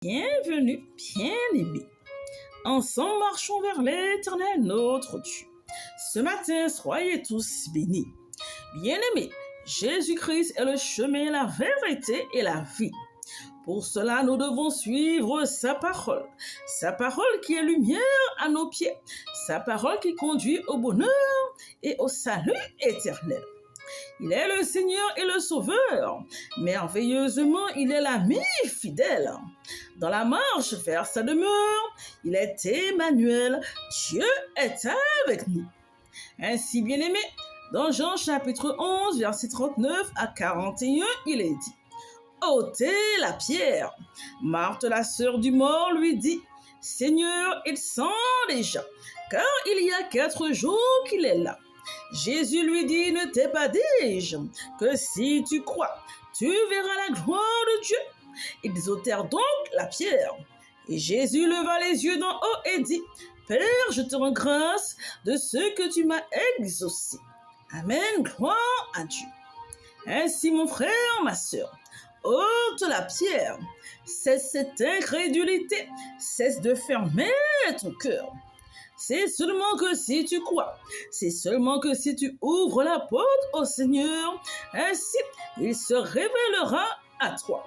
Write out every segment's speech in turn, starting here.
Bienvenue, bien-aimés. Ensemble, marchons vers l'Éternel, notre Dieu. Ce matin, soyez tous bénis. Bien-aimés, Jésus-Christ est le chemin, la vérité et la vie. Pour cela, nous devons suivre sa parole qui est lumière à nos pieds, sa parole qui conduit au bonheur et au salut éternel. Il est le Seigneur et le Sauveur. Merveilleusement, il est l'ami fidèle. Dans la marche vers sa demeure, il est Emmanuel. Dieu est avec nous. Ainsi, bien-aimé, dans Jean chapitre 11, verset 39 à 41, il est dit: ôtez la pierre. Marthe, la sœur du mort, lui dit: Seigneur, il sent déjà, car il y a 4 jours qu'il est là. Jésus lui dit: ne t'ai pas dit-je que si tu crois, tu verras la gloire de Dieu? Ils ôtèrent donc la pierre. Et Jésus leva les yeux d'en haut et dit: Père, je te rends grâce de ce que tu m'as exaucé. Amen, gloire à Dieu. Ainsi, mon frère, ma sœur, ôte la pierre. Cesse cette incrédulité, cesse de fermer ton cœur. C'est seulement que si tu crois, c'est seulement que si tu ouvres la porte au Seigneur, ainsi il se révélera à toi.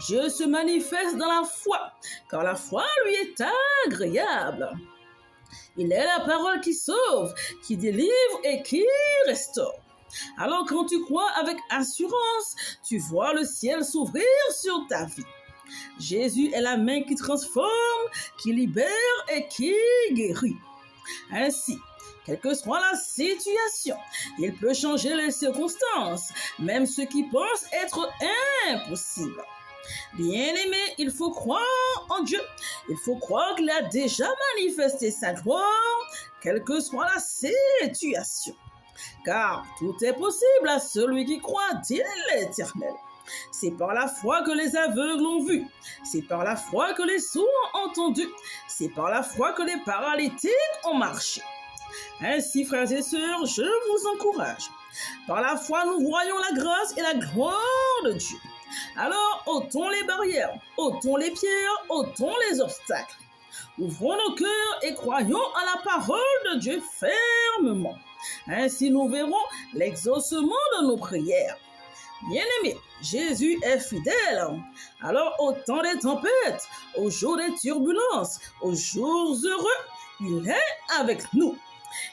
Dieu se manifeste dans la foi, car la foi lui est agréable. Il est la parole qui sauve, qui délivre et qui restaure. Alors quand tu crois avec assurance, tu vois le ciel s'ouvrir sur ta vie. Jésus est la main qui transforme, qui libère et qui guérit. Ainsi, quelle que soit la situation, il peut changer les circonstances, même ceux qui pensent être impossibles. Bien-aimé, il faut croire en Dieu. Il faut croire qu'il a déjà manifesté sa gloire, quelle que soit la situation. Car tout est possible à celui qui croit, dit l'Éternel. C'est par la foi que les aveugles ont vu. C'est par la foi que les sourds ont entendu. C'est par la foi que les paralytiques ont marché. Ainsi, frères et sœurs, je vous encourage. Par la foi, nous voyons la grâce et la gloire de Dieu. Alors, ôtons les barrières, ôtons les pierres, ôtons les obstacles. Ouvrons nos cœurs et croyons à la parole de Dieu fermement. Ainsi, nous verrons l'exaucement de nos prières. Bien-aimé, Jésus est fidèle. Alors, au temps des tempêtes, au jour des turbulences, aux jours heureux, il est avec nous.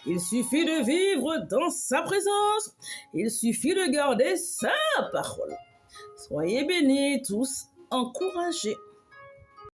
Il suffit de vivre dans sa présence. Il suffit de garder sa parole. Soyez bénis tous, encouragés.